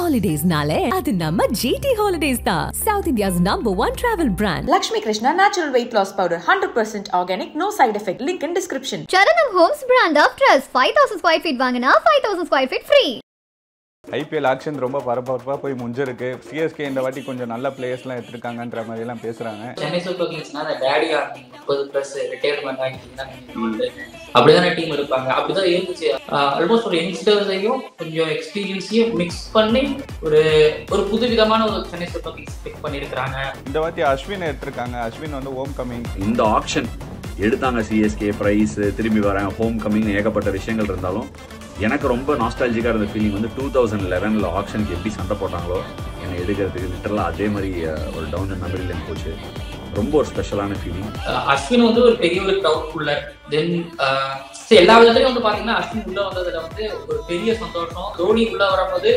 Holidays nale adu namma GT Holidays da, South India's #1 travel brand. Lakshmi Krishna natural weight loss powder, 100% organic, no side effect. Link in description. Charanam Homes brand of trust. 5,000 square feet வாங்கினா 5,000 square feet free. IPL action ரொம்ப பரபரப்பாக போய் முடிஞ்சிருக்கு. CSK இந்த வாட்டி கொஞ்சம் நல்ல பிளேயர்ஸ்லாம் எடுத்திருக்காங்கன்ற மாதிரி எல்லாம் பேசுறாங்க. சென்னை சூப்பர் கிங்ஸ்னா அந்த டேடி ஆர்மி 30+ ரிட்டையர்மெண்ட் ஆகிட்டீங்கன்னா அப்படிதானே டீம் இருப்பாங்க. அப்படிதான் இருந்துச்சு. ஆல்மோஸ்ட் ஒரு யங்ஸ்டர்ஸையும் கொஞ்சம் எக்ஸ்பீரியன்ஸையும் மிக்ஸ் பண்ணி ஒரு புது விதமான ஒரு சென்னை சூப்பர் கிங்ஸ் பிக் பண்ணியிருக்கிறாங்க. இந்த வாட்டி அஸ்வின் எடுத்திருக்காங்க. அஸ்வின் வந்து ஹோம் கமிங். இந்த ஆக்ஷன் எடுத்தாங்க. சிஎஸ்கே ப்ரைஸ் திரும்பி வரேன், ஹோம் கமிங், ஏகப்பட்ட விஷயங்கள் இருந்தாலும் எனக்கு ரொம்ப நாஸ்டாலஜிக்காக இருந்த ஃபீலிங் வந்து 2011 ஆக்ஷனுக்கு எப்படி சண்டை போட்டாங்களோ என்னை எடுக்கிறதுக்கு லிட்டரலாக அதே மாதிரி ஒரு டவுன் மெமரியில் எனக்கு போச்சு. ரொம்ப ஒரு ஸ்பெஷலான ஃபீலிங். அஸ்வின் வந்து ஒரு பெரிய ஒரு க்ரௌட்குள்ள தென் எல்லா விதத்துலையும் வந்து பார்த்தீங்கன்னா அஸ்வின் உள்ள வந்ததுல வந்து ஒரு பெரிய சந்தோஷம். தோனி உள்ள வரும்போது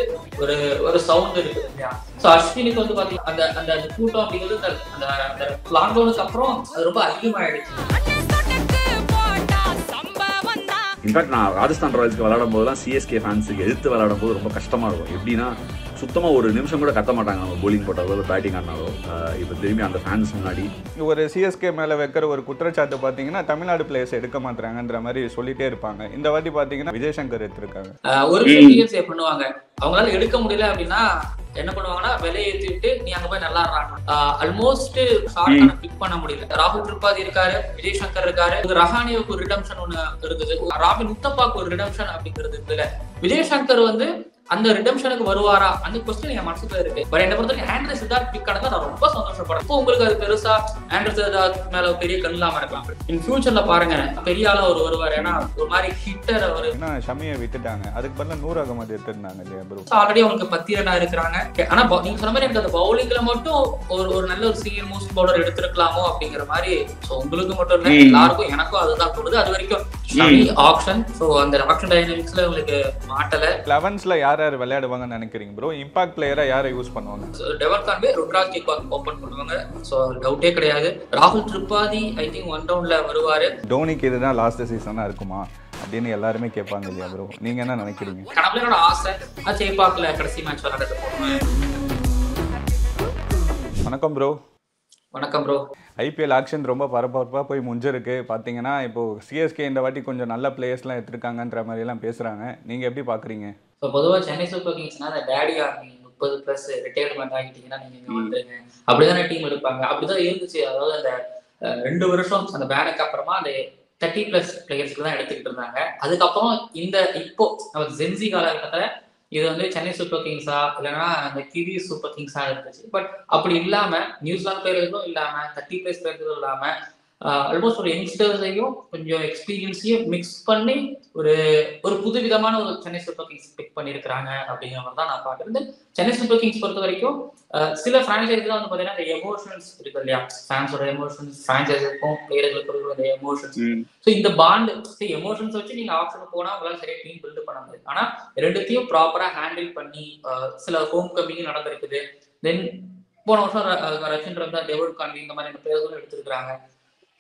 ஒரு சவுண்ட் இருக்குது இல்லையா. ஸோ அஸ்வினுக்கு வந்து பார்த்தீங்கன்னா அந்த அந்த கூட்டம் அப்படிங்கிறது அந்த லாக்டவுனுக்கு அப்புறம் அது ரொம்ப அதிகமாகிடுச்சு. இன்ஃபேக்ட் நான் ராஜஸ்தான் ராயல்ஸ்க்கு விளையாடும் போதெல்லாம் சிஎஸ்கே ஃபேன்ஸுக்கு எதிர்த்து விளையாடும் போது ரொம்ப கஷ்டமாக இருக்கும். எப்படின்னா சுத்தமாக ஒரு நிமிஷம் கூட கத்த மாட்டாங்க நம்ம போலிங் போட்டாலோ இல்லை பேட்டிங் ஆனாலோ. இப்போ திரும்பி அந்த ஃபேன்ஸ் முன்னாடி ஒரு சிஎஸ்கே மேலே வைக்கிற ஒரு குற்றச்சாட்டு பார்த்தீங்கன்னா தமிழ்நாடு பிளேயர்ஸ் எடுக்க மாட்டாங்கன்ற மாதிரி சொல்லிட்டே இருப்பாங்க. இந்த வாட்டி பார்த்தீங்கன்னா விஜய் சங்கர் எடுத்திருக்காங்க. ஒரு விஷயம் பண்ணுவாங்க, அவங்களால எடுக்க முடியல அப்படின்னா என்ன பண்ணுவாங்கன்னா விலையை ஏற்றி விட்டு நீ அங்க போய் நல்லா ஆல்மோஸ்ட் பிக் பண்ண முடியல. ராகுல் திரிபாதி இருக்காரு, விஜய் சங்கர் இருக்காரு, ரஹானியோக்கு ஒரு ரிடம்ஷன் ஒண்ணு இருக்குது, ராபின் உத்தப்பாக்கு ஒரு ரிடம்ஷன் அப்படிங்கிறது இருக்குல்ல. விஜய் சங்கர் வந்து அந்த ரிடம்ஷனுக்கு வருவாரா அந்த கொஸ்டின் என் மனசுக்குள்ள இருக்கு. பட் என்ன பொறுத்தவரைக்கும் ஆண்ட்ரூ சித்தார்த் பிக் ஆனதா நான் ரொம்ப சந்தோஷப்படுறேன். இப்போ உங்களுக்கு அது பெருசா ஆண்ட்ரூ சித்தார்த் மேல பெரிய கண்ணில்லாம இருக்கலாம். இன் ஃபியூச்சர்ல பாருங்க பெரிய ஆளா ஒரு வருவார். ஏன்னா ஒரு மாதிரி ஹிட்டர் அவரு. ஷமியை விட்டுட்டாங்க, அதுக்கு பதிலாக நூர் அகமது எடுத்திருந்தாங்க இல்லையா ப்ரோ. ஆல்ரெடி அவங்களுக்கு 10 ரன் இருக்கிறாங்க. ஆனா நீங்க சொன்ன மாதிரி எனக்கு அந்த பவுலிங்ல மட்டும் ஒரு நல்ல ஒரு சீனியர் மோஸ்ட் பவுலர் எடுத்திருக்கலாமோ அப்படிங்கிற மாதிரி. ஸோ உங்களுக்கு மட்டும் இல்லை, எல்லாருக்கும் எனக்கும் அதுதான் தோணுது. அது வரைக்கும் ஆக்ஷன். ஸோ அந்த ஆக்ஷன் டைனமிக்ஸ்ல உங்களுக்கு மாட்டல. 11ல யார் விளையாடுவாங்கன்னு நினைக்கிறீங்க ப்ரோ? இம்பாக்ட் பிளேயரா யாரை யூஸ் பண்ணுவாங்க? டெவன் கான்வே, ருத்ராஜ் கேக்வாட் ஓபன் பண்ணுவாங்க. சோ டவுட்டே கிடையாது. ராகுல் திரிபாதி ஐ திங்க் 1 டவுன்ல வருவாரு. தோனிக்கு இதுதான் லாஸ்ட் சீசனா இருக்குமா அப்படின்னு எல்லாருமே கேட்பாங்க இல்லையா ப்ரோ? நீங்க என்ன நினைக்கிறீங்க? கனவுலோட ஆசை சேப்பாக்ல கடைசி மேட்ச் விளையாட போறேன். வணக்கம் ப்ரோ. வணக்கம் ப்ரோ. ஐபிஎல் ஆக்ஷன் ரொம்ப பரபரப்பாக போய் முடிஞ்சிருக்கு. பார்த்தீங்கன்னா இப்போ சிஎஸ்கே இந்த வாட்டி கொஞ்சம் நல்ல பிளேயர்ஸ்லாம் எடுத்திருக்காங்கன்ற மாதிரி எல்லாம் பேசுறாங்க. நீங்க எப்படி பாக்குறீங்க? ஸோ பொதுவாக சென்னை சூப்பர் கிங்ஸ்னா அந்த டேடி ஆர்மி 30+ ரிட்டையர்மெண்ட் ஆகிட்டீங்கன்னா நீங்க இங்க வந்துருங்க அப்படிதானே டீம் எடுப்பாங்க. அப்படிதான் இருந்துச்சு. அதாவது அந்த 2 வருஷம் அந்த பேனுக்கு அப்புறமா அந்த 30+ பிளேயர்ஸ்க்கு தான் எடுத்துக்கிட்டு இருந்தாங்க. அதுக்கப்புறம் இப்போ நம்ம ஜென்சி காலகட்டத்தில் இது வந்து சென்னை சூப்பர் கிங்ஸா இல்லைன்னா அந்த கிவி சூப்பர் கிங்ஸா இருந்துச்சு. பட் அப்படி இல்லாம நியூசிலாந்து பிளேயர்களும் இல்லாம 30+ பிளேயர்களும் இல்லாம ஆல்மோஸ்ட் ஒரு யங்ஸ்டர்ஸையும் கொஞ்சம் எக்ஸ்பீரியன்ஸையும் மிக்ஸ் பண்ணி ஒரு புது விதமான ஒரு சென்னை சூப்பர் கிங்ஸ் பிக் பண்ணியிருக்கிறாங்க அப்படிங்கிற மாதிரி தான் நான் பார்க்குறது. சென்னை சூப்பர் கிங்ஸ் பொறுத்த வரைக்கும் சில ஃப்ரான்ச்சைஸ்லாம் வந்து பார்த்தீங்கன்னா அந்த எமோஷன்ஸ் இருக்கு இல்லையா, ஃபேன்ஸோட எமோஷன்ஸ், ஃப்ரான்ச்சைஸுக்கும் பிளேயர்களுக்கு அந்த எமோஷன்ஸ். ஸோ இந்த பாண்டு எமோஷன்ஸ் வச்சு நீங்க ஆப்ஷனுக்கு போனா உங்களால் சரியா டீம் பில்டு பண்ண முடியாது. ஆனா ரெண்டுத்தையும் ப்ராப்பரா ஹேண்டில் பண்ணி சில ஹோம் கமிங் நடந்திருக்குது. தென் போன வருஷம் ரச்சின் ரந்தா, டேவிட் கான்வே இந்த மாதிரி பிளேயர்களும் எடுத்திருக்கிறாங்க.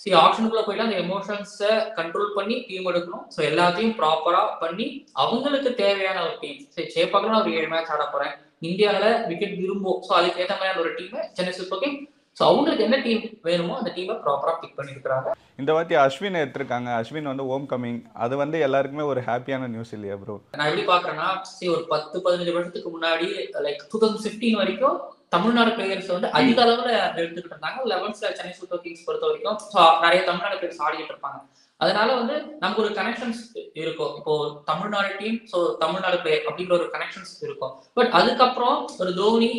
ஸோ ஆப்ஷனுக்குள்ள போயிட்டு அந்த எமோஷன்ஸை கண்ட்ரோல் பண்ணி டீம் எடுக்கணும். ஸோ எல்லாத்தையும் ப்ராப்பரா பண்ணி அவங்களுக்கு தேவையான ஒரு டீம். சரி சேப்பாக்கலாம் நான் ஒரு 7 மேட்ச் ஆட போறேன், இந்தியாவில் விக்கெட் விரும்பும். ஸோ அதுக்கு ஏற்ற மாதிரியான ஒரு டீமை சென்னை சூப்பர் கிங்ஸ். ஸோ அவங்களுக்கு என்ன டீம் வேணுமோ அந்த டீமை ப்ராப்பரா பிக் பண்ணிருக்காங்க. இந்த வாட்டி அஸ்வின் எடுத்திருக்காங்க. அஸ்வின் வந்து ஹோம் கமிங். அது வந்து எல்லாருக்குமே ஒரு ஹாப்பியான நியூஸ் இல்லையா ப்ரோ? நான் எப்படி பாக்குறேன்னா ஒரு 10-15 வருஷத்துக்கு முன்னாடி லைக் 2015 வரைக்கும் தமிழ்நாடு பிளேயர்ஸ் வந்து அதிக அளவுல எடுத்துக்கிட்டு இருந்தாங்க. 11th சென்னை சூப்பர் கிங்ஸ் பொறுத்த வரைக்கும் நிறைய தமிழ்நாடு பிளேயர்ஸ் ஆடிக்கிட்டு இருப்பாங்க. அதனால வந்து நமக்கு ஒரு கனெக்ஷன்ஸ் இருக்கும். இப்போ Tamil Nadu team, so Tamil Nadu player அப்படிங்கிற ஒரு கனெக்ஷன்ஸ் இருக்கும். பட் அதுக்கப்புறம் ஒரு Dhoni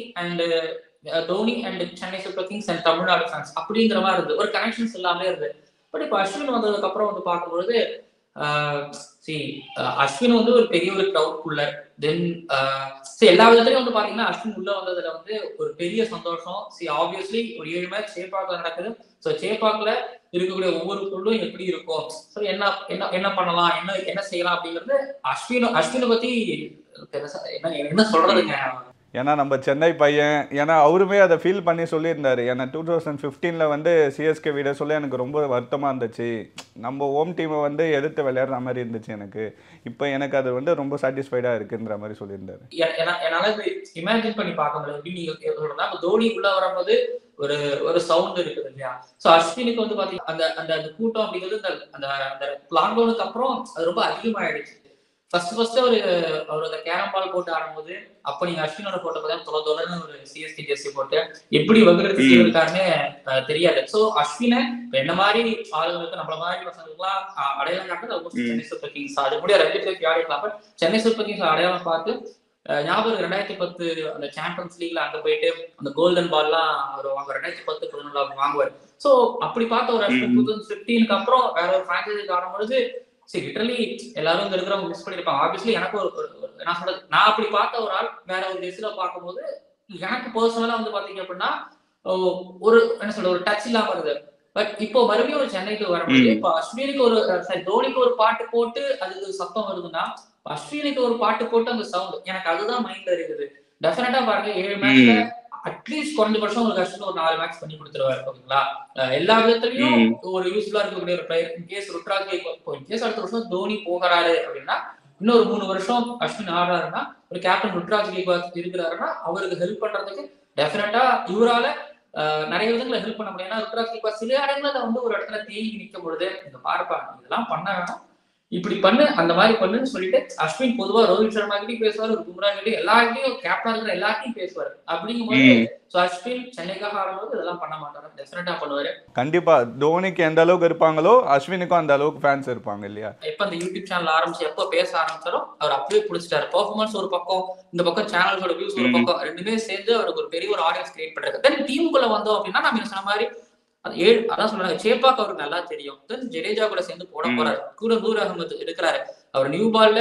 and Chennai super Kings and Tamil Nadu fans அப்படிங்கிற மாதிரி இருந்து ஒரு கனெக்ஷன்ஸ் எல்லாமே இருந்து. பட் இப்போ அஸ்வின் வந்ததுக்கு அப்புறம் வந்து பார்க்கும்பொழுது அஸ்வின் வந்து ஒரு பெரிய ஒரு க்ரௌட்குள்ள தென் எல்லா விதத்துலையும் வந்து பாத்தீங்கன்னா அஸ்வின் உள்ள வந்ததுல வந்து ஒரு பெரிய சந்தோஷம். ஆப்வியஸ்லி ஒரு 7 மேட்ச் சேப்பாக்ல நடக்குது. ஸோ சேப்பாக்ல இருக்கக்கூடிய ஒவ்வொரு பொருளும் எப்படி இருக்கும், ஸோ என்ன பண்ணலாம், என்ன செய்யலாம் அப்படிங்கிறது அஸ்வினை பத்தி என்ன சொல்றதுங்க. ஏன்னா நம்ம சென்னை பையன், ஏன்னா அவருமே அதை ஃபீல் பண்ணி சொல்லியிருந்தாரு. ஏன்னா 2015 வந்து சிஎஸ்கே விட சொல்ல எனக்கு ரொம்ப வருத்தமாக இருந்துச்சு, நம்ம ஹோம் டீமை வந்து எதிர்த்து விளையாடுற மாதிரி இருந்துச்சு எனக்கு, இப்போ எனக்கு அது வந்து ரொம்ப சாட்டிஸ்ஃபைடாக இருக்குன்ற மாதிரி சொல்லியிருந்தாரு. என்னால் இமேஜின் பண்ணி பார்க்க முடியல. எப்படி நீங்கள் சொல்கிறதா தோனி உள்ளே வரும்போது ஒரு ஒரு சவுண்ட் இருக்குது இல்லையா? ஸோ அஸ்வினுக்கு வந்து பார்த்தீங்கன்னா அந்த அந்த அந்த கூட்டம் அப்படிங்கிறது அந்த அந்த லாக்டவுனுக்கு அப்புறம் அது ரொம்ப அதிகமாகிடுச்சு. ஃபர்ஸ்ட் அவர் அந்த கேரம் பால் போட்டு ஆடும்போது அப்ப நீங்க அஸ்வினோட போட்டோ பார்த்தா தொலைன்னு ஒரு சிஎஸ்கே ஜெர்சி போட்டு எப்படி வகுறது செய்யிருக்காருன்னு தெரியாது. ஸோ அஸ்வினை என்ன மாதிரி ஆளுங்களுக்கு நம்மள மாதிரி பசங்களுக்குலாம் அடையாளம் காட்டுறது சென்னை சூப்பர் கிங்ஸ். அது முடிய ரஞ்சித் ஆடிக்கலாம். பட் சென்னை சூப்பர் கிங்ஸ் அடையாளம் பார்த்து ஞாபகம் 2010 அந்த சாம்பியன்ஸ் லீக்ல அங்க போயிட்டு அந்த கோல்டன் பால்லாம் அவர் வாங்க 2010-11 வாங்குவார். ஸோ அப்படி பார்த்த ஒரு அஸ்வின் 2015 அப்புறம் வேற ஒரு பிரான்சைஸுக்கு ஆடும்பொழுது சரி லிட்டரலி எல்லாரும் இங்க இருக்கிறவங்க மிஸ் பண்ணிருப்பாங்க. ஆப்வியஸ்லி எனக்கு ஒரு நான் சொல்றது, நான் அப்படி பார்த்த ஒரு ஆள் வேற ஒரு டெஸ்ட்ல பார்க்கும்போது எனக்கு பர்சனலா வந்து பாத்தீங்க அப்படின்னா ஒரு என்ன சொல்ற ஒரு டச் இல்லாம இருந்தது. பட் இப்போ மறுபடியும் ஒரு சென்னைக்கு வரும்போது இப்போ அஸ்வினுக்கு ஒரு தோனிக்கு ஒரு பாட்டு போட்டு அது சத்தம் வருதுன்னா அஸ்வினுக்கு ஒரு பாட்டு போட்டு அந்த சவுண்ட் எனக்கு அதுதான் மைண்ட்ல இருக்குது. டெஃபினட்டா பாருங்க 7 மேட்ச்ல அட்லீஸ்ட் குறைஞ்சபட்சம் ஒரு கஷ்டம் ஒரு 4 மேட்ச் பண்ணி கொடுத்துருவாரு. ஓகேங்களா? எல்லா விதத்திலையும் ஒரு யூஸ்ஃபுல்லா இருக்கக்கூடிய ஒரு பிளேயர். இன்கேஸ் ருத்ராஜ் இன்கேஸ் அடுத்த வருஷம் தோனி போகிறாரு அப்படின்னா இன்னொரு 3 வருஷம் அஸ்வின் ஆடுறாருன்னா ஒரு கேப்டன் ருத்ராஜ் கேக்வாத் இருக்கிறாருன்னா அவருக்கு ஹெல்ப் பண்றதுக்கு டெஃபினட்டா இவரால நிறைய விதங்களை ஹெல்ப் பண்ண முடியும். ஏன்னா ருத்ராஜ் கேக்வாத் சில இடங்கள்ல வந்து ஒரு இடத்துல தேங்கி நிற்கும் பொழுது இந்த பார்ப்பாங்க இதெல்லாம் பண்ண வேணாம், இப்படி பண்ணு அந்த மாதிரி பண்ணுன்னு சொல்லிட்டு அஸ்வின் பொதுவா ரோஹித் சர்மா கிட்டையும் பேசுவாரு, பும்ரா கிட்டையும் எல்லார்கிட்டையும் கேப்டனா இருக்கிற எல்லாத்தையும் பேசுவாரு. அப்படிங்கும்போது அஸ்வின் சென்னைக்காக ஆடும்போது இதெல்லாம் பண்ண மாட்டாரு, டெஃபினட்டா பண்ணுவாரு. கண்டிப்பா தோனிக்கு எந்த அளவுக்கு இருப்பாங்களோ அஸ்வினுக்கும் அந்த அளவுக்கு ஃபேன்ஸ் இருப்பாங்க இல்லையா? எப்ப அந்த யூடியூப் சேனல் ஆரம்பிச்சு எப்ப பேச ஆரம்பிச்சாரோ அவர் அப்படியே பிடிச்சிட்டாரு. பெர்ஃபார்மன்ஸ் ஒரு பக்கம், இந்த பக்கம் சேனல்ஸோட வியூஸ் ஒரு பக்கம், ரெண்டுமே சேர்ந்து அவருக்கு ஒரு பெரிய ஒரு ஆடியன்ஸ் கிரியேட் பண்றாரு. தென் டீமுக்குள்ள வந்தோம் அப்படின்னா நம்ம சொன்ன மாதிரி அதான் சொல்றாங்க சேப்பாக்கு அவருக்கு நல்லா தெரியும். தென் ஜடேஜா கூட சேர்ந்து போட போறாரு, கூட நூர் அகமது இருக்கிறாரு. அவர் நியூ பால்ல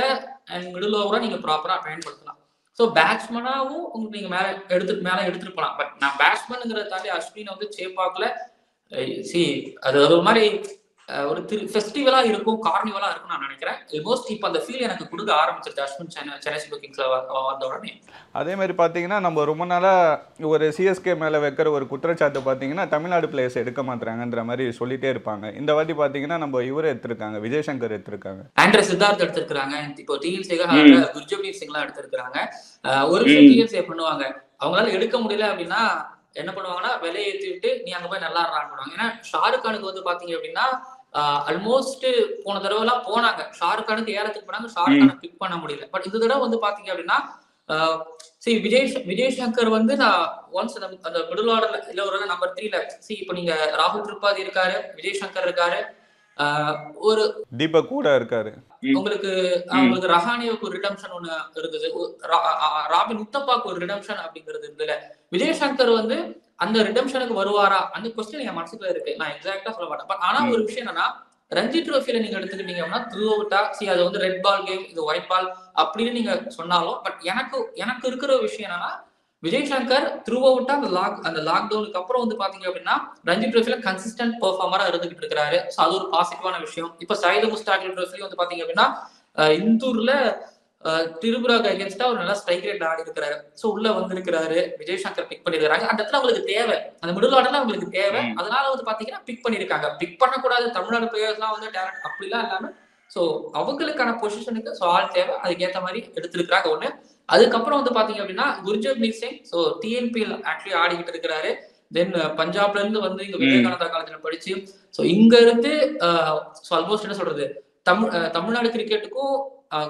அண்ட் மிடில் ஓவரா நீங்க ப்ராப்பரா பயன்படுத்தலாம். ஸோ பேட்ஸ்மேனாவும் உங்களுக்கு நீங்க மேல எடுத்துட்டு போலாம். பட் நான் பேட்ஸ்மேனுங்கிறத தாண்டி அஸ்வின் வந்து சேப்பாக்குல அது ஒரு மாதிரி ஒரு ஃபெஸ்டிவலா இருக்கும், கார்னிவலா இருக்கும் நான் நினைக்கிறேன். ஆல்மோஸ்ட் இப்போ அந்த ஃபீல் எனக்கு கொடுக்க ஆரம்பிச்சிருச்சு அஸ்வின் சென்னை சூப்பர் கிங்ஸ்ல வந்த உடனே. அதே மாதிரி பார்த்தீங்கன்னா நம்ம ரொம்ப நாளாக ஒரு சிஎஸ்கே மேலே வைக்கிற ஒரு குற்றச்சாட்டு பார்த்தீங்கன்னா தமிழ்நாடு பிளேயர்ஸ் எடுக்க மாட்டாங்கன்ற மாதிரி சொல்லிட்டே இருப்பாங்க. இந்த வாட்டி பார்த்தீங்கன்னா நம்ம இவரை எடுத்திருக்காங்க, விஜய் சங்கர் எடுத்திருக்காங்க, ஆண்ட்ரே சித்தார்த் எடுத்திருக்காங்க, இப்போ டிஎன்சிக்காக குர்ஜப்ரீத் சிங்லாம் எடுத்திருக்காங்க. ஒரு விஷயம் டிஎன்சி பண்ணுவாங்க, அவங்களால எடுக்க முடியல அப்படின்னா என்ன பண்ணுவாங்கன்னா விலையை ஏற்றி விட்டு நீ அங்க போய் நல்லா பண்ணுவாங்க. ஏன்னா ஷாருக் கானுக்கு வந்து பாத்தீங்க அப்படின்னா ஆல்மோஸ்ட் போன தடவை எல்லாம் போனாங்க, ஷாருக் கானுக்கு ஏறத்துக்கு போனாங்க, ஷாருக் கானை பிக் பண்ண முடியல. பட் இந்த தடவை வந்து பாத்தீங்க அப்படின்னா விஜய் சங்கர் வந்து நான் ஒன்ஸ் அந்த மிடில் ஆர்டர்ல இல்ல ஒரு நம்பர் 3ல இப்போ நீங்க ராகுல் திரிபாதி இருக்காரு, விஜய் சங்கர் இருக்காரு, ஒரு தீபக் கூட இருக்காரு, உங்களுக்கு ரஹானியாவுக்கு ஒரு ரிடம்ஷன் ஒண்ணு இருந்தது, ராபின் உத்தப்பாக்கு ஒரு ரிடம்ஷன் அப்படிங்கிறது இருந்ததுல. விஜய் சங்கர் வந்து அந்த ரிடம்ஷனுக்கு வருவாரா அந்த கொஸ்டின் என் மனசுக்குள்ள இருக்கு, நான் எக்ஸாக்டா சொல்ல மாட்டேன். பட் ஆனா ஒரு விஷயம் என்னன்னா ரஞ்சி ட்ரோஃபியில நீங்க எடுத்துக்கிட்டீங்க அப்படின்னா த்ரூ அவுட்டா அது வந்து ரெட் பால் கேம், இது ஒயிட் பால் அப்படின்னு நீங்க சொன்னாலும், பட் எனக்கு இருக்கிற விஷயம் என்னன்னா விஜய் சங்கர் த்ரூ அவுட்டா அந்த லாக்டவுனுக்கு அப்புறம் வந்து பாத்தீங்க அப்படின்னா ரஞ்சி ட்ரோஃபியில கன்சிஸ்டன்ட் பெர்ஃபார்மரா இருந்துகிட்டு இருக்கிறாரு. ஸோ அது ஒரு பாசிட்டிவான விஷயம். இப்ப சையது முஸ்டாக் ட்ரோஃபி வந்து பாத்தீங்க அப்படின்னா இந்தூர்ல திரிபுராக்கு அகேன்ஸ்டா ஒரு நல்லா ஸ்ட்ரைக் ரேட் ஆடி இருக்கிறாரு. ஸோ உள்ள வந்திருக்கிறாரு, விஜய் சங்கர் பிக் பண்ணிருக்காங்க. அந்த இடத்துல அவங்களுக்கு தேவை, அந்த மிடில் ஆர்டர்ல அவங்களுக்கு தேவை. அதனால வந்து பாத்தீங்கன்னா பிக் பண்ணிருக்காங்க. பிக் பண்ணக்கூடாது தமிழ்நாடு பிளேயர்ஸ் எல்லாம் வந்து டேலண்ட் அப்படிலாம் இல்லாம ஸோ அவங்களுக்கான பொசிஷனுக்கு ஸோ ஆள் தேவை, அதுக்கேற்ற மாதிரி எடுத்திருக்கிறாங்க ஒண்ணு. அதுக்கப்புறம் வந்து பாத்தீங்க அப்படின்னா Gurjapneet Singh so TNPL actually ஆடிக்கிட்டு இருக்கிறாரு. தென் பஞ்சாப்ல இருந்து வந்து இங்க விவேகானந்தா காலேஜ்ல படிச்சு ஸோ இங்க இருந்து ஆல்மோஸ்ட் என்ன சொல்றது தமிழ்நாடு கிரிக்கெட்டுக்கும்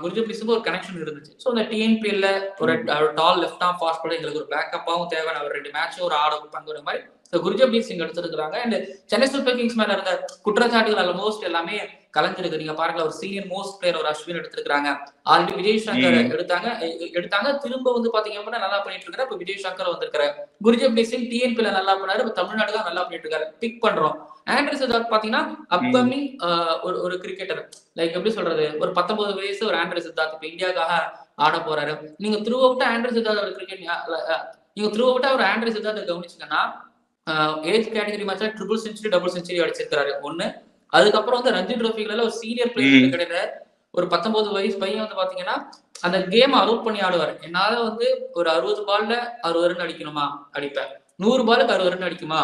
குர்ஜப்ரீத்துக்கும் ஒரு கனெக்ஷன் இருந்துச்சு. ஸோ இந்த டிஎன்பிஎல்ல ஒரு டால் லெஃப்ட் ஆம் ஃபாஸ்ட் பால் எங்களுக்கு ஒரு பேக்கப்பாவும் தேவை, ஒரு 2 மேட்சும் ஒரு ஆட பங்குற மாதிரி குர்ஜப்ரீத் சிங் எடுத்திருக்கிறாங்க. அண்ட் சென்னை சூப்பர் கிங்ஸ் மேல இருந்த குற்றச்சாட்டுகள் ஆல்மோஸ்ட் எல்லாமே கலைஞ்சிருக்கு. நீங்க பாருங்க ஒரு சீனியர் மோஸ்ட் பிளேயர் ஒரு அஸ்வின் எடுத்திருக்காங்க, ஆல்ரெடி விஜய் சங்கர் எடுத்தாங்க திரும்ப வந்து பாத்தீங்க அப்படின்னா நல்லா பண்ணிட்டு இருக்காரு. இப்ப விஜய் சங்கர் வந்திருக்காரு, குர்ஜப்ரீத் சிங் டிஎன்பிஎல்ல நல்லா பண்ணாரு, இப்ப தமிழ்நாடு தான் நல்லா பண்ணிட்டு இருக்காரு. பிக் பண்றோம். ஆண்ட்ரே சித்தார்த் பாத்தீங்கன்னா அப்கமிங் ஒரு கிரிக்கெட்டர், லைக் எப்படி சொல்றது ஒரு 19 வயசு ஒரு ஆண்ட்ரே சித்தார்த் இப்ப இந்தியாவுக்காக ஆட போறாரு. நீங்க த்ரூ அவுட்டா ஆண்ட்ரே சித்தார்த் ஒரு கிரிக்கெட் நீங்க த்ரூ அவுட்டா ஒரு ஆண்ட்ரே சித்தார்த் கவனிச்சீங்கன்னா ஏஜ் கேட்டகரி மேட்ச்ல ட்ரிபிள் செஞ்சுரி டபுள் செஞ்சுரி அடிச்சிருக்காரு ஒண்ணு. அதுக்கப்புறம் வந்து ரஞ்சி ட்ரோஃபில ஒரு சீனியர் பிளேயர் கிடையாது ஒரு 19 வயசு பையன் வந்து பாத்தீங்கன்னா அந்த கேம் அலோட் பண்ணி ஆடுவார். என்னால வந்து ஒரு 60 பால்ல 60 ரன் அடிக்கணுமா அடிப்பேன், 100 பாலுக்கு 60 ரன் அடிக்குமா,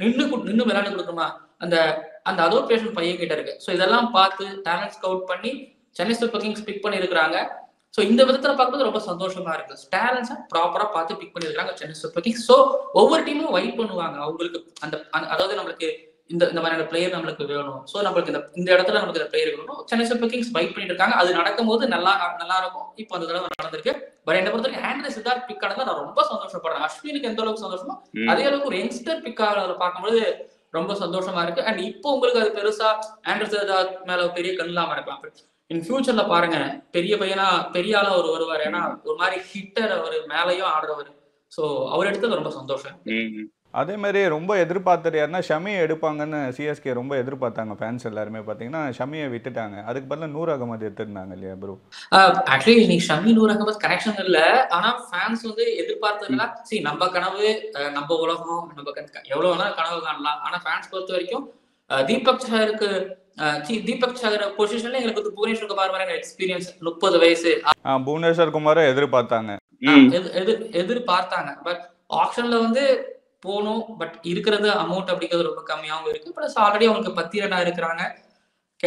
நின்று விளையாண்டு கொடுக்குமா, அந்த அந்த அலோகேஷன் பையன் கிட்ட இருக்கு. ஸோ இதெல்லாம் பார்த்து டேலண்ட் ஸ்கவுட் பண்ணி சென்னை சூப்பர் கிங்ஸ் பிக் பண்ணியிருக்கிறாங்க. ஸோ இந்த விதத்துல பார்க்கும்போது ரொம்ப சந்தோஷமா இருக்கு. டேலண்ட்ஸை ப்ராப்பரா பார்த்து பிக் பண்ணியிருக்காங்க சென்னை சூப்பர் கிங்ஸ். ஸோ ஒவ்வொரு டீமும் வெயிட் பண்ணுவாங்க அவங்களுக்கு அந்த அதாவது நம்மளுக்கு இந்த மாதிரியான பிளேயர் நம்மளுக்கு வேணும், ஸோ நம்மளுக்கு இந்த இடத்துல நம்மளுக்கு இந்த பிளேயர் வேணும். சென்னை சூப்பர் கிங்ஸ் வெயிட் பண்ணிட்டு இருக்காங்க. அது நடக்கும்போது நல்லா இருக்கும். இப்போ அந்த தடவை நடந்திருக்கு. பட் என்னை பொறுத்தவரைக்கும் ஆண்ட்ரே சித்தார்த் பிக் ஆனதை நான் ரொம்ப சந்தோஷப்படுறேன். அஸ்வினுக்கு எந்த அளவுக்கு சந்தோஷமோ அதே அளவுக்கு ஒரு யங்ஸ்டர் பிக் ஆகிறத பார்க்கும்போது ரொம்ப சந்தோஷமா இருக்கு. அண்ட் இப்போ உங்களுக்கு அது பெருசா ஆண்ட்ரே சித்தார்த் மேல பெரிய கண்ணில்லாம இருக்கலாம். இன் ஃபியூச்சர்ல பாருங்க பெரிய பையனா பெரிய ஆளா அவர் வருவார். ஏன்னா ஒரு மாதிரி ஹிட்டர் அவர், மேலையும் ஆடுறவர். ஸோ அவர் எடுத்தது ரொம்ப சந்தோஷம். அதே மாதிரி ரொம்ப எதிர்பார்த்தது யாருன்னா ஷமியை எடுப்பாங்கன்னு சிஎஸ்கே ரொம்ப எதிர்பார்த்தாங்க. ஃபேன்ஸ் எல்லாருமே பார்த்தீங்கன்னா ஷமியை விட்டுட்டாங்க. அதுக்கு பதிலாக நூர் அகமது எடுத்துருந்தாங்க இல்லையா ப்ரோ? ஆக்சுவலி நீ ஷமி நூர் அகமது கனெக்ஷன் இல்ல. ஆனா ஃபேன்ஸ் வந்து எதிர்பார்த்ததுல நம்ம கனவு, நம்ம உலகம், நம்ம எவ்வளவு வேணா கனவு காணலாம். ஆனா ஃபேன்ஸ் பொறுத்த வரைக்கும் தீபக் சஹர் பொசிஷன்ல எங்களுக்கு வந்து புவனேஸ்வர் குமார் வர எக்ஸ்பீரியன்ஸ் 30 வயசு புவனேஸ்வர் குமாரை எதிர்பார்த்தாங்க. பட் ஆப்ஷன்ல வந்து போகணும். பட் இருக்கிறது அமௌண்ட் அப்படிங்கிறது ரொம்ப கம்மியாகவும் இருக்கு. பிளஸ் ஆல்ரெடி அவங்களுக்கு 10 ரன்னா இருக்கிறாங்க.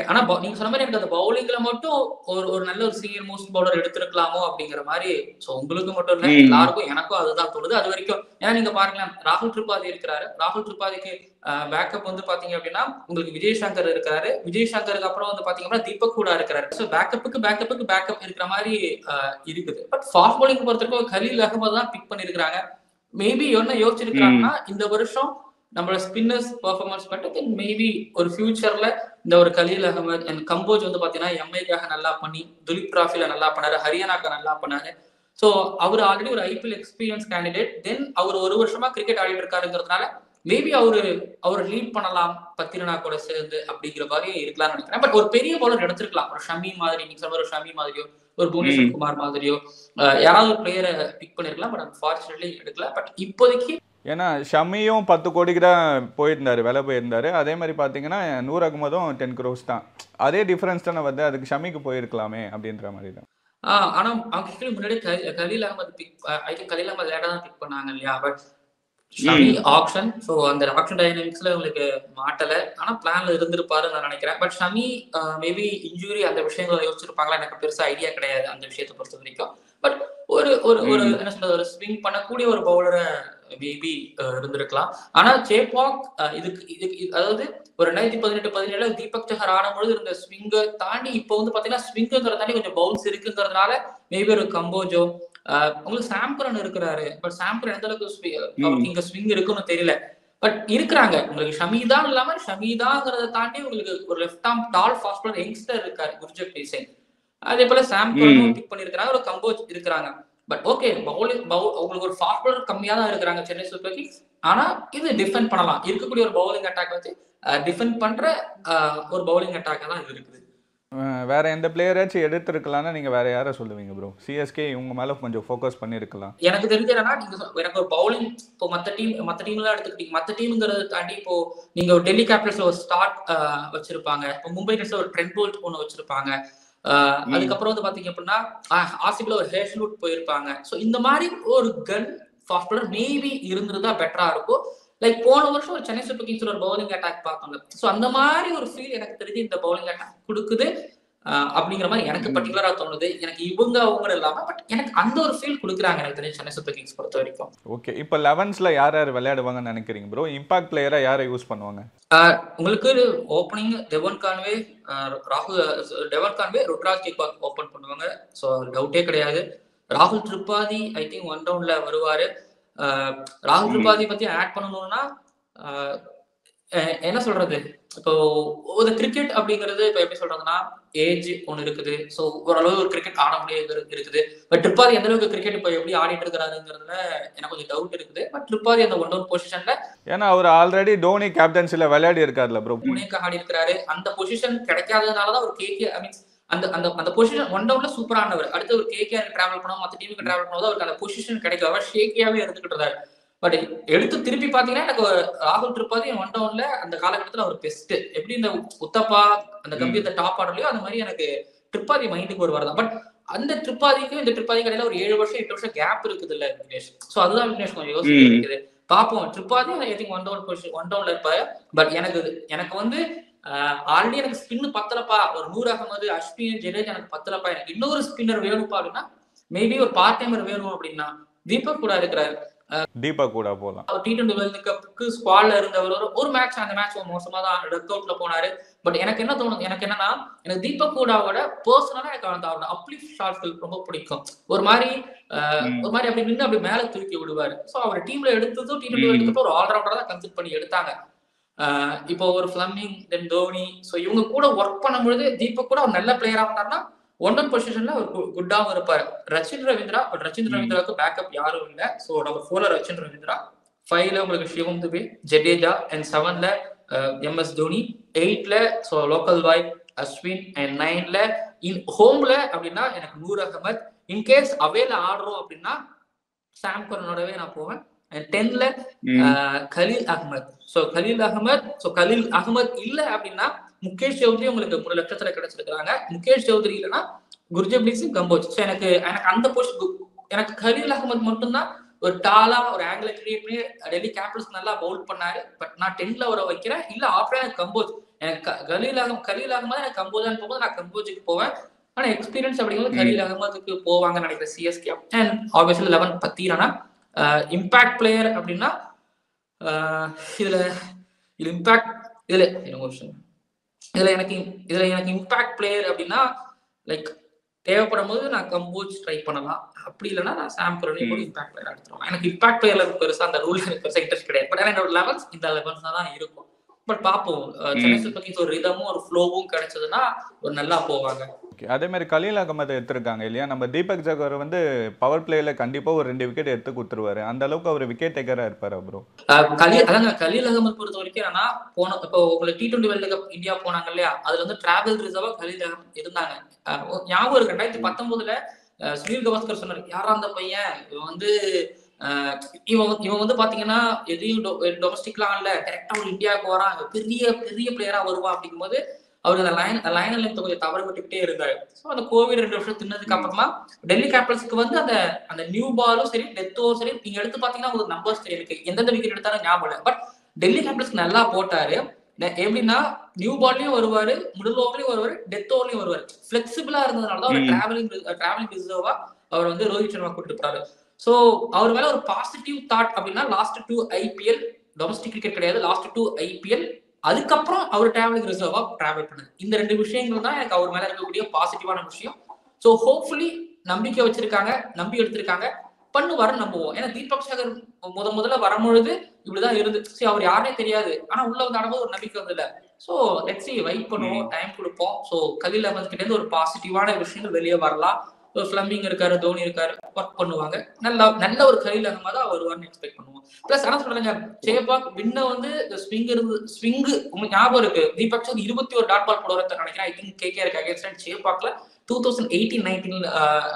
ஆனா நீங்க சொன்ன மாதிரி எனக்கு அந்த பவுலிங்ல மட்டும் ஒரு நல்ல ஒரு சீனியர் மோஸ்ட் பவுலர் எடுத்திருக்கலாமோ அப்படிங்கிற மாதிரி. ஸோ உங்களுக்கு மட்டும் இல்லை, எல்லாருக்கும் எனக்கும் அதுதான் தோணுது. அது வரைக்கும் ஏன்னா நீங்க பாருங்களேன், ராகுல் திரிபாதி இருக்கிறாரு. ராகுல் திரிபாதிக்கு பேக்கப் வந்து பாத்தீங்க அப்படின்னா உங்களுக்கு விஜய் சங்கர் இருக்கிறாரு. விஜய் சங்கருக்கு அப்புறம் வந்து பாத்தீங்க அப்படின்னா தீபக் கூட இருக்கிறாரு. ஸோ பேக்கப் இருக்கிற மாதிரி இருக்குது. பட் ஃபாஸ்ட் பவுலிங் பொறுத்தவரைக்கும் கலீல் அகமது தான் பிக் பண்ணிருக்காங்க. மேபி என்ன யோசிச்சிருக்கிறாங்கன்னா இந்த வருஷம் நம்மளோட ஸ்பின்னர்ஸ் பெர்ஃபார்மன்ஸ் பட்டு மேபி ஒரு ஃபியூச்சர்ல இந்த ஒரு கலீல் அகமது அண்ட் கம்போஜ் வந்து பாத்தீங்கன்னா எம்ஐக்காக நல்லா பண்ணி, துலிப் டிராஃபில நல்லா பண்ணாரு, ஹரியானாக்கு நல்லா பண்ணாரு. ஸோ அவர் ஆல்ரெடி ஒரு ஐபிஎல் எக்ஸ்பீரியன்ஸ் கேண்டிடேட். தென் அவர் ஒரு வருஷமா கிரிக்கெட் ஆடிட்டு இருக்காருங்கிறதுனால மேபி அவர் லீட் பண்ணலாம் 10 ரன்னா கூட சேர்ந்து அப்படிங்கிற மாதிரி இருக்கலாம்னு நினைக்கிறேன். பட் ஒரு பெரிய பவுலர் எடுத்திருக்கலாம். ஒரு ஷமி மாதிரி, நீங்க சொல்ற ஒரு ஷமி மாதிரியோ ஒரு புவனேஸ்வர் குமார் மாதிரியோ யாராவது ஒரு பிளேயரை பிக் பண்ணிருக்கலாம். பட் அன்ஃபார்ச்சுனேட்லி எடுக்கல. பட் இப்போதைக்கு ஏன்னா ஷமியும் 10 கோடிக்கு தான் போயிருந்தாரு, விலை போயிருந்தாரு. அதே மாதிரி பார்த்தீங்கன்னா நூர் அகமதும் 10 crores தான். அதே டிஃபரன்ஸ் தானே வந்து அதுக்கு ஷமிக்கு போயிருக்கலாமே அப்படின்ற மாதிரி தான். ஆனா அவங்க முன்னாடி கலீல் அகமது கலீல் அகமது லேட்டா தான் பிக் பண்ணாங்க இல்லையா? But Shami option. ஸோ அந்த ஆப்ஷன் டைனமிக்ஸ்ல உங்களுக்கு மாட்டல. ஆனா பிளான்ல இருந்திருப்பாருன்னு நான் நினைக்கிறேன். பட் ஷமி மேபி இன்ஜுரி அந்த விஷயங்களை யோசிச்சிருப்பாங்களா எனக்கு பெருசா ஐடியா கிடையாது அந்த விஷயத்தை பொறுத்த வரைக்கும். பட் ஒரு என்ன சொல்றது, ஒரு ஸ்விங் பண்ணக்கூடிய ஒரு பவுலரை மேபி இருந்திருக்கலாம். ஆனா சேப்பாக் இதுக்கு அதாவது ஒரு 2018-17 தீபக் சஹர் ஆடும்பொழுது இருந்த ஸ்விங்கை தாண்டி இப்போ வந்து பாத்தீங்கன்னா ஸ்விங்குங்கிறத தாண்டி கொஞ்சம் பவுன்ஸ் இருக்குங்கிறதுனால மேபி ஒரு கம்போஜோ உங்களுக்கு சாம்கரன் இருக்கிறாரு. பட் சாம்கரன் எந்த அளவுக்கு அவருக்கு இங்க ஸ்விங் இருக்குன்னு தெரியல. பட் இருக்கிறாங்க உங்களுக்கு ஷமிதான் இல்லாம ஷமிதாங்கிறத தாண்டி உங்களுக்கு ஒரு லெஃப்ட் ஆர்ம் டால் ஃபாஸ்ட் பவுலர் யங்ஸ்டர் இருக்காரு குர்ஜப்ரீத் சிங். அதே போல சாம்கரனும் பிக் பண்ணிருக்காங்க, ஒரு கம்போஜ் இருக்கிறாங்க. பட் ஓகே உங்களுக்கு ஒரு ஃபாஸ்ட் பவுலர் கம்மியா தான் இருக்கிறாங்க சென்னை சூப்பர் கிங்ஸ். ஆனா இது டிஃபெண்ட் பண்ணலாம். இருக்கக்கூடிய ஒரு பவுலிங் அட்டாக் வச்சு டிஃபெண்ட் பண்ற ஒரு பவுலிங் அட்டாக் தான் இது இருக்குது. வேற எந்த பிளேயராச்சும் எடுத்துருக்கலாம்னா நீங்க வேற யாரை சொல்லுவீங்க ப்ரோ? சிஎஸ்கே இவங்க மேல கொஞ்சம் ஃபோக்கஸ் பண்ணிருக்கலாம். எனக்கு தெரிஞ்ச என்னன்னா எனக்கு ஒரு பவுலிங் இப்போ மற்ற டீம்லாம் எடுத்துக்கிட்டீங்க. மற்ற டீம்ங்கிறத தாண்டி இப்போ நீங்க ஒரு டெல்லி கேபிட்டல்ஸ்ல ஒரு ஸ்டார்ட் வச்சிருப்பாங்க. இப்போ மும்பை இந்தியன்ஸ்ல ஒரு ட்ரெண்ட் போல்ட் ஒன்று வச்சிருப்பாங்க. அதுக்கப்புறம் வந்து பாத்தீங்க அப்படின்னா ஆர்சிபில ஒரு ஹேஷ்லூட் போயிருப்பாங்க. ஸோ இந்த மாதிரி ஒரு கன் ஃபாஸ்ட் பவுலர் மேபி இருந்திருந்தா பெட்டரா இருக்கும். லைக் போன வருஷம் ஒரு சென்னை சூப்பர் கிங்ஸ்ல ஒரு பவுலிங் அட்டாக் பார்த்தாங்க. ஸோ அந்த மாதிரி ஒரு ஃபீல் எனக்கு தெரிஞ்சு இந்த பவுலிங் அட்டாக் கொடுக்குது அப்படிங்கிற மாதிரி எனக்கு பர்டிகுலரா தோணுது. எனக்கு இவங்க இல்லாம பட் எனக்கு அந்த ஒரு ஃபீல் கொடுக்குறாங்க எனக்கு தெரிஞ்சு சென்னை சூப்பர் கிங்ஸ் பொறுத்த வரைக்கும். ஓகே, இப்போ 11ஸ்ல யார் விளையாடுவாங்கன்னு நினைக்கிறீங்க ப்ரோ? இம்பாக்ட் பிளேயரா யாரை யூஸ் பண்ணுவாங்க? உங்களுக்கு opening டெவன் Conway, Ruturaj Gaikwad open பண்ணுவாங்க. ஸோ டவுட்டே கிடையாது. ராகுல் திரிபாதி ஐ திங்க் 1 டவுன்ல வருவாரு. ராகுல் திரிபாதி பத்தி ஆட் பண்ணணும்னா என்ன சொல்றது, இப்போ ஒரு கிரிக்கெட் அப்படிங்கிறது இப்போ எப்படி சொல்றதுன்னா ஏஜ் ஒன்று இருக்குது. ஸோ ஓரளவு ஒரு கிரிக்கெட் ஆட முடியாது இருக்குது. பட் திரிபாதி எந்த அளவுக்கு கிரிக்கெட் இப்போ எப்படி ஆடிட்டு இருக்கிறாருங்கிறதுல எனக்கு கொஞ்சம் டவுட் இருக்குது. பட் திரிபாதி அந்த 1 டவுன் பொசிஷன்ல ஏன்னா அவர் ஆல்ரெடி டோனி கேப்டன்சில விளையாடி இருக்காருல்ல ப்ரோ, புனேக்கு ஆடி இருக்கிறாரு. அந்த பொசிஷன் கிடைக்காததுனாலதான் ஒரு கேகே ஐ மீன்ஸ் அந்த பொசிஷன் 1 டவுன்ல சூப்பரானவர். அடுத்து ஒரு கேகேஆர் டிராவல் பண்ணுவோம், மற்ற டீமுக்கு டிராவல் பண்ணும்போது அவருக்கு அந்த பொசிஷன் கிடைக்கும். அவர் ஷேக்கியாவே இருந்துகிட்டு இருந்தாரு. பட் எடுத்து திருப்பி பாத்தீங்கன்னா எனக்கு ராகுல் திரிபாதி 1 டவுன்ல அந்த காலகட்டத்தில் அவர் பெஸ்ட். எப்படி இந்த உத்தப்பா அந்த கம்பீரத்தை டாப் ஆடலையோ அந்த மாதிரி எனக்கு ட்ரிப்பாதி மைண்டுக்கு ஒரு வரதான். பட் அந்த ட்ரிப்பாதிக்கும் இந்த ட்ரிப்பாதி கடையில ஒரு 7 வருஷம் 8 வருஷம் கேப் இருக்குது இல்ல விக்னேஷ். ஸோ அதுதான் விக்னேஷ் கொஞ்சம் யோசிக்க இருக்குது. பார்ப்போம். ட்ரிப்பாதி ஐ திங்க் ஒன் டவுன்ல இருப்பாரு. பட் எனக்கு வந்து ஆல்ரெடி எனக்கு ஸ்பின் பத்தலப்பா, ஒரு நூர் அகமது, அஸ்வின், ஜடேஜா எனக்கு பத்தலப்பா, எனக்கு இன்னொரு ஸ்பின்னர் வேணும்ப்பா அப்படின்னா மேபி ஒரு பார்ட் டைமர் வேணும் அப்படின்னா தீபக் கூட இருக்கிறாரு. தீபக் கூட போகலாம். T20 வேர்ல்டு கப்புக்கு ஸ்குவாட்ல இருந்தவர் ஒரு மேட்ச், அந்த மேட்ச் மோசமா தான் டக் அவுட்ல போனாரு. பட் எனக்கு என்ன தோணுது, எனக்கு என்னன்னா எனக்கு தீபக் கூடாவோட பர்சனலா எனக்கு அவரோட அப்லிஃப்ட் ஷாட்கள் ரொம்ப பிடிக்கும். ஒரு மாதிரி அப்படி நின்று அப்படி மேல தூக்கி விடுவாரு. ஸோ அவர் டீம்ல எடுத்ததும் T20 வேர்ல்டு கப் ஒரு ஆல்ரவுண்டரா தான் கன்சிடர் பண்ணி எடுத்தாங்க. இப்போ ஒரு ஃபிளமிங், தென் தோனி, ஸோ இவங்க கூட ஒர்க் பண்ணும்பொழுது தீபக் கூட ஒரு நல்ல பிளேயரா இருந்தாருன்னா 1 பொசிஷன்ல ஒரு குட்டாவும் இருப்பாரு. ரச்சின் ரவீந்திரா, பட் ரச்சின் ரவீந்திராவுக்கு பேக்கப் யாரும் இல்லை. ஸோ நம்பர் 4ல ரச்சின் ரவீந்திரா, 5ல உங்களுக்கு சிவம் துபே, ஜடேஜா, அண்ட் 7ல MS தோனி, 8ல so local boy Ashwin, and 9ல ஹோம்ல அப்படின்னா எனக்கு நூர் அகமத். இன்கேஸ் அவேல ஆடுறோம் அப்படின்னா சாம் கரனோடவே நான் போவேன். 10ல கலீல் அகமத். ஸோ கலீல் அகமத் இல்லை அப்படின்னா முகேஷ் சௌத்ரி உங்களுக்கு 3 லட்சத்துல கிடைச்சிருக்காங்க. முகேஷ் சௌத்ரி இல்லைன்னா குர்ஜப்ரீத் சிங் கம்போஜ். ஸோ எனக்கு அந்த பொசிஷன் எனக்கு கலீல் அகமத் மட்டும்தான் ஒரு டாலா ஒரு ஆங்கில கிரியேட் பண்ணி டெல்லி கேபிட்டல்ஸ் நல்லா பவுல் பண்ணாரு. பட் நான் 10ல வர வைக்கிறேன். இல்ல ஆஃப்டர் எனக்கு கம்போஜ், எனக்கு கலீல் அகமது எனக்கு கம்போஜான்னு போகும்போது நான் கம்போஜுக்கு போவேன். ஆனா எக்ஸ்பீரியன்ஸ் அப்படிங்கிறது கலீல் அகமதுக்கு போவாங்கன்னு நினைக்கிறேன் CSK. And obviously 11 Pathirana impact player அப்படின்னா இதுல எனக்கு இம்பாக்ட் பிளேயர் அப்படின்னா லைக் தேவைப்படும் போது நான் கம்போஜ் ட்ரை பண்ணலாம். அப்படி இல்லைன்னா நான் சாம் கரனையும் கூட இம்பாக்ட் பிளேயர் எடுத்துருவேன். எனக்கு இம்பாக்ட் பிளேயர்ல பெருசா அந்த ரூல் எனக்கு பெருசா இன்ட்ரெஸ்ட் கிடையாது. பட் என்னோட லெவல்ஸ் இந்த லெவல்ஸ் தான் இருக்கும். பட் பார்ப்போம். சென்னை சூப்பர் கிங்ஸ் ஒரு ரிதமும் ஒரு ஃப்ளோவும் கிடைச்சதுன்னா ஒரு நல்லா போவாங்க. அதே மாதிரி கலீல் அகமது எடுத்திருக்காங்க இல்லையா, நம்ம தீபக் ஜகர் வந்து பவர் பிளேல கண்டிப்பா ஒரு 2 விக்கெட் எடுத்து கொடுத்துருவாரு. அந்த அளவுக்கு அவர் விக்கெட் டேக்கரா இருப்பாரு ப்ரோ. கலீல் அகமது பொறுத்த வரைக்கும் ஆனா இப்போ உங்களுக்கு T20 வேர்ல்டு கப் இந்தியா போனாங்க இல்லையா, அதுல வந்து டிராவல் ரிசர்வா கலீல் அகமது இருந்தாங்க. ஞாபகம் இருக்கு 2019ல சுனில் கவாஸ்கர் சொன்னாரு, யாரா அந்த பையன், இவன் வந்து இவன் வந்து பாத்தீங்கன்னா எதையும் டொமஸ்டிக்லாம் இல்ல, கரெக்டா ஒரு இந்தியாவுக்கு வரான், பெரிய பெரிய பிளேயரா வருவான். அப்படிங்கும் போது அவரு அந்த லைன் லென்த் கொஞ்சம் தவறு விட்டுக்கிட்டே இருந்தாரு. ஸோ அந்த கோவிட் 2 வருஷம் தின்னதுக்கு அப்புறமா டெல்லி கேபிட்டல்ஸ்க்கு வந்து அந்த நியூ பாலும் சரி டெத் ஓவர் சரி நீங்க எடுத்து பாத்தீங்கன்னா உங்களுக்கு நம்பர்ஸ் தெரியும், எந்தெந்த விக்கெட் எடுத்தாலும் ஞாபகம் இல்லை. பட் டெல்லி கேபிட்டல்ஸ்க்கு நல்லா போட்டாரு. எப்படின்னா நியூ பால்லையும் வருவாரு, மிடில் ஓவர்லயும் வருவாரு, டெத் ஓவர்லயும் வருவாரு. பிளெக்சிபிளா இருந்ததுனாலதான் ஒரு டிராவலிங் ரிசர்வா அவர் வந்து ரோஹித் சர்மா கூட்டிட்டு போறாரு. ஸோ அவர் மேல ஒரு பாசிட்டிவ் தாட் அப்படின்னா லாஸ்ட் 2 IPL டொமஸ்டிக் கிரிக்கெட் கிடையாது, லாஸ்ட் 2 IPL அதுக்கப்புறம் அவர் டிராவலிங் ரிசர்வா டிராவல் பண்ணுது. இந்த 2 விஷயங்கள் தான் எனக்கு அவர் மேல இருக்கக்கூடிய பாசிட்டிவான விஷயம். ஸோ ஹோப்ஃபுல்லி நம்பிக்கை வச்சிருக்காங்க, நம்பி எடுத்திருக்காங்க, பண்ணுவாருன்னு நம்புவோம். ஏன்னா தீபக் சகர் முதல்ல வரும்பொழுது இப்படிதான் இருந்துச்சு, அவர் யாருனே தெரியாது. ஆனா உள்ள வந்து ஆடும்போது ஒரு நம்பிக்கை வந்து இல்லை. ஸோ லெட்ஸ் சி, வெயிட் பண்ணுவோம், டைம் கொடுப்போம். ஸோ கலீல் அகமது கிட்ட இருந்து ஒரு பாசிட்டிவான விஷயங்கள் வெளியே வரலாம். ஃபிளமிங் இருக்காரு, தோனி இருக்காரு, ஒர்க் பண்ணுவாங்க. நல்ல ஒரு கலீல் அகமதா வருவார்னு எக்ஸ்பெக்ட் பண்ணுவோம். பிளஸ் ஆனா சொல்றாங்க சேபாக் வின்ன வந்து ஸ்விங் உங்களுக்கு ஞாபகம் இருக்கு, தீபக் சகர் 21 டாட் பால் போடுறத நினைக்கிறேன். ஐ திங்க் KKR அகைன்ஸ்ட் சேபாக்ல 2018-19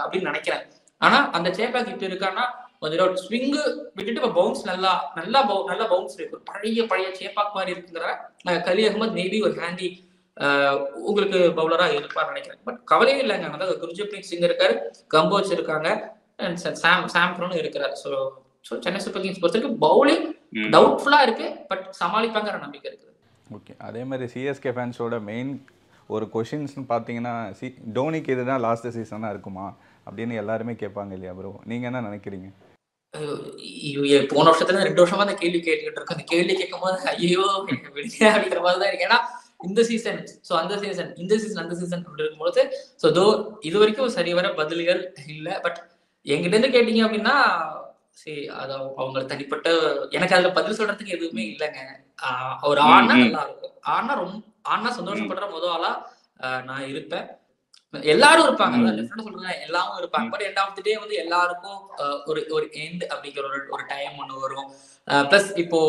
அப்படின்னு நினைக்கிறேன். ஆனா அந்த சேபாக் இப்ப இருக்கான்னா கொஞ்சம் ஸ்விங் விட்டுட்டு இப்ப பவுன்ஸ் நல்லா பவுன்ஸ் இருக்கு, பழைய சேபாக் மாதிரி இருக்குங்கிற கலீல் அகமது மேபி ஒரு ஹேண்டி உங்களுக்கு பவுலரா இருப்பார் நினைக்கிறேன். பட் கவலையே இல்லைங்க, அதாவது குர்ஜப்ரீத் சிங் இருக்காரு, கம்போஜ் இருக்காங்க, சாம் கரனும் இருக்கிறாரு. ஸோ சென்னை சூப்பர் கிங்ஸ் பொறுத்தவரைக்கும் பவுலிங் டவுட்ஃபுல்லா இருக்கு, பட் சமாளிப்பாங்கிற நம்பிக்கை இருக்குது. ஓகே, அதே மாதிரி சிஎஸ்கே ஃபேன்ஸோட மெயின் ஒரு கொஷின்ஸ்னு பார்த்தீங்கன்னா டோனிக்கு இதுதான் லாஸ்ட் சீசனாக இருக்குமா அப்படின்னு எல்லாருமே கேட்பாங்க இல்லையா ப்ரோ, நீங்கள் என்ன நினைக்கிறீங்க? போன வருஷத்துல 2 வருஷமா அந்த கேள்வி கேட்டுக்கிட்டு இருக்கோம். அந்த கேள்வி கேட்கும் போது ஐயோ வெளியே அப்படிங்கிற மாதிரி தான் இருக்கு. ஏன்னா இந்த சீசன் அந்த சீசன் அப்படி இருக்கும்போது இது வரைக்கும் சரி வர பதில்கள் இல்லை. பட் என்கிட்ட இருந்து கேட்டீங்க அப்படின்னா சரி, அது அவங்களுக்கு தனிப்பட்ட எனக்கு அதுல பதில் சொல்றதுக்கு எதுவுமே இல்லைங்க. அவர் ஆனா நல்லா இருக்கும், ஆனா சந்தோஷப்படுற முதல் ஆளா நான் இருப்பேன். எல்லாரும் இருப்பாங்க, சொல்றேன் எல்லாரும் இருப்பாங்க. பட் எண்ட் ஆஃப் தி டே வந்து எல்லாருக்கும் ஒரு எண்ட் அப்படிங்கிற ஒரு டைம் ஒண்ணு வரும். பிளஸ் இப்போ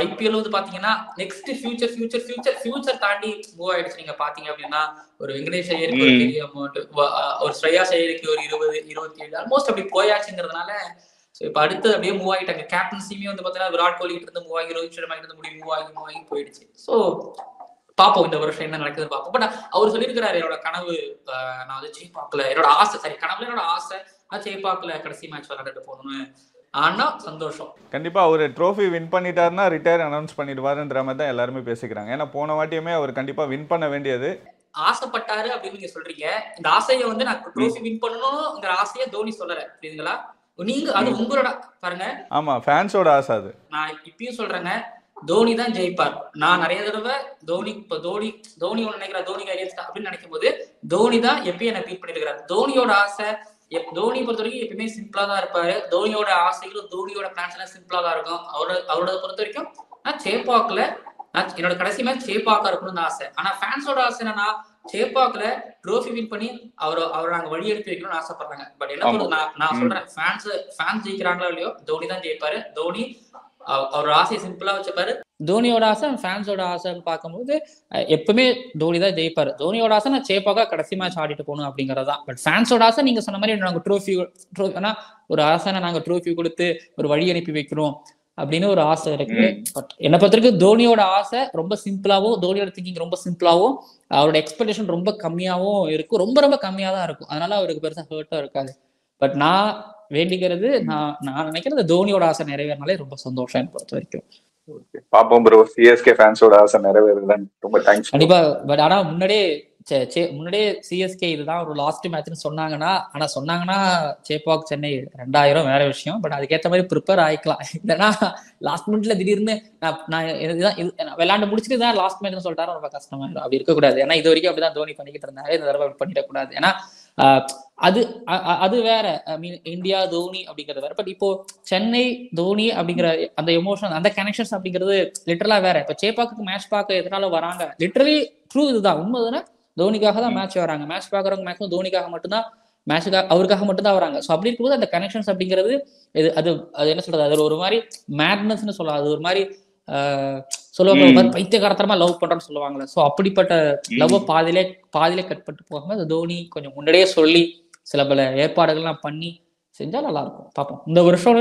IPL வந்து பாத்தீங்கன்னா நெக்ஸ்ட் ஃபியூச்சர் தாண்டி மூவ் ஆயிடுச்சு. நீங்க பாத்தீங்க அப்படின்னா ஒரு வெங்கடேஷ் ஐயருக்கு ஒரு பெரிய அமௌண்ட், ஒரு ஸ்ரேயாஸ் ஐயருக்கு ஒரு 20-27 ஆல்மோஸ்ட் அப்படி போயாச்சுங்கிறதுனால இப்ப அடுத்து அப்படியே மூவ் ஆகிட்டாங்க. கேப்டன்சியுமே வந்து பாத்தீங்கன்னா விராட் கோலி கிட்ட இருந்து மூவ் ஆகி, ரோஹித் சர்மா கிட்ட இருந்து மூவ் ஆகி போயிடுச்சு. ஸோ பாப்போம் இந்த வருஷம் என்ன நடக்குதுன்னு பார்ப்போம். பட் அவர் சொல்லியிருக்கிறாரு, என்னோட கனவு நான் வந்து சேப்பாக்கல, என்னோட ஆசை கனவுல என்னோட ஆசை சேப்பாக்கல கடைசி மேட்ச் விளையாண்டுட்டு போகணும்னு. ஆனா சந்தோஷம். கண்டிப்பா அவர் ட்ரோஃபி வின் பண்ணிட்டாருன்னா ரிட்டையர் அனௌன்ஸ் பண்ணிடுவாருன்ற மாதிரி தான் எல்லாருமே பேசிக்கிறாங்க. ஏன்னா போன வாட்டியுமே அவர் கண்டிப்பா வின் பண்ண வேண்டியது. ஆசைப்பட்டாரு அப்படின்னு நீங்க சொல்றீங்க. இந்த ஆசையை வந்து நான் ட்ரோஃபி வின் பண்ணணும்ங்கிற ஆசையை தோனி சொல்லல, புரியுதுங்களா? நீங்க அது உங்களோட பாருங்க. ஆமா, ஃபேன்ஸோட ஆசை அது. நான் இப்பயும் சொல்றேங்க, தோனி தான் ஜெயிப்பார். நான் நிறைய தடவை தோனி ஒண்ணு நினைக்கிற தோனிக்கு அகேன்ஸ்ட் அப்படின்னு நினைக்கும் போது தோனி தான் எப்பயும் என்ன பீட் பண்ணிட்டு இருக்கிறார். தோனியோட ஆசை, தோனி பொறுத்த வரைக்கும் எப்பயுமே சிம்பிளா தான் இருப்பாரு. தோனியோட ஆசைகளும் தோனியோட பிளான்ஸ் எல்லாம் சிம்பிளா தான் இருக்கும். அவரோட பொறுத்த வரைக்கும் நான் சேப்பாக்கல, நான் என்னோட கடைசி மேட்ச் சேப்பாக்கா இருக்கணும்னு ஆசை. ஆனா ஃபேன்ஸோட ஆசை என்னன்னா சேப்பாக்கல ட்ரோஃபி வின் பண்ணி அவரை நாங்க வழி எடுத்து வைக்கணும்னு ஆசைப்படுறாங்க. பட் என்ன சொல்றது, நான் சொல்றேன், ஃபேன்ஸ் ஜெயிக்கிறாங்களோ இல்லையோ தோனி தான் ஜெயிப்பாரு. தோனி அவரோட ஆசையை சிம்பிளா வச்சுப்பாரு. தோனியோட ஆசை ஃபேன்ஸோட ஆசைன்னு பார்க்கும்போது எப்பவுமே தோனி தான் ஜெயிப்பாரு. தோனியோட ஆசை நான் சேப்பாக்கா கடைசி மேட்ச் ஆடிட்டு போகணும் அப்படிங்கறதான். பட் ஃபேன்ஸோட ஆசை நீங்க சொன்ன மாதிரி நாங்க ட்ரோஃபி ஆனா ஒரு ஆசைனா நாங்க ட்ரோஃபி கொடுத்து ஒரு வழி அனுப்பி வைக்கிறோம் அப்படின்னு ஒரு ஆசை இருக்கு. பட் என்ன பொறுத்தவரைக்கும் தோனியோட ஆசை ரொம்ப சிம்பிளாவும், தோனியோட திங்கிங் ரொம்ப சிம்பிளாவும், அவரோட எக்ஸ்பெக்டேஷன் ரொம்ப கம்மியாவும் இருக்கும். ரொம்ப ரொம்ப கம்மியா தான் இருக்கும். அதனால அவருக்கு பெருசா ஹர்ட்டா இருக்காது. பட் நான் வேண்டிக்கிறது, நான் நினைக்கிறது தோனியோட ஆசை நிறைவேறினாலே ரொம்ப சந்தோஷம் என்ன பொறுத்த வரைக்கும். பாப்போம் ப்ரோ, சிஎஸ்கே ஃபேன்ஸோட ஆசை நிறைவேறுதான். ரொம்ப தேங்க்ஸ். கண்டிப்பா. பட் ஆனா முன்னாடியே சிஎஸ்கே இதுதான் ஒரு லாஸ்ட் மேட்ச்னு சொன்னாங்கன்னா சேப்பாக் சென்னை 2000 வேற விஷயம். பட் அதுக்கேற்ற மாதிரி ப்ரிப்பேர் ஆயிக்கலாம். இல்லைன்னா லாஸ்ட் மினிட்ல திடீர்னு நான் விளையாண்டு முடிச்சுட்டு தான் லாஸ்ட் மேட்ச்னு சொல்லிட்டாரு, ரொம்ப கஷ்டமாயிடும். அப்படி இருக்கக்கூடாது. ஏன்னா இது வரைக்கும் அப்படிதான் தோனி பண்ணிக்கிட்டு இருந்தாரு. இந்த தடவை பண்ணிடக்கூடாது. ஏன்னா அது வேற. ஐ மீன் இந்தியா தோனி அப்படிங்கிறது வேற. பட் இப்போ சென்னை தோனி அப்படிங்கிற அந்த எமோஷன், அந்த கனெக்ஷன்ஸ் அப்படிங்கிறது லிட்டரலா வேற. இப்ப சேப்பாக்கு மேட்ச் பார்க்க எதனால வராங்க, லிட்டரலி ட்ரூ இதுதான், உண்மை தானே. தோனிக்காக தான் மேட்ச் வராங்க. மேட்ச் பாக்குறவங்க மேக்ஸிமம் தோனிக்காக மட்டும்தான், அவருக்காக மட்டும்தான் வராங்க. ஸோ அப்படி இருக்கும்போது அந்த கனெக்ஷன்ஸ் அப்படிங்கிறது அது என்ன சொல்றது, அது ஒரு மாதிரி மேட்னஸ்ன்னு சொல்லலாம். அது ஒரு மாதிரி சொல்லுவாங்க, ஒரு மாதிரி பைத்தியகாரத்தனமா லவ் பண்றோம்னு சொல்லுவாங்கல்ல. ஸோ அப்படிப்பட்ட லவ் பாதியிலே கட் பண்ணிட்டு போகாம அது தோனி கொஞ்சம் முன்னாடியே சொல்லி சில பல ஏற்பாடுகள்லாம் பண்ணி செஞ்சா நல்லா இருக்கும். பார்ப்போம். இந்த வருஷம்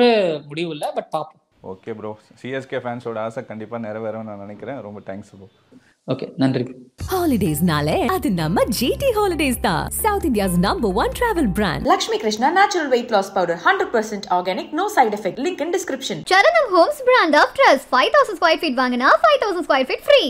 முடிவு இல்லை, பட் பார்ப்போம். ஓகே ப்ரோ, சிஎஸ்கே ஃபேன்ஸோட ஆசை கண்டிப்பா நிறைவேறும்னு நான் நினைக்கிறேன். ரொம்ப தேங்க்ஸ் ப்ரோ. ஓகே, நன்றி. ஹாலிடேஸ்னாலே அது நம்ம ஜிடி ஹாலிடேஸ் தான். South India's number 1 travel brand. Lakshmi Krishna Natural Weight Loss Powder, 100% organic, no side effect. Link in description. Charanam Homes brand of trust. 5000 square feet வாங்கினா 5000 square feet free.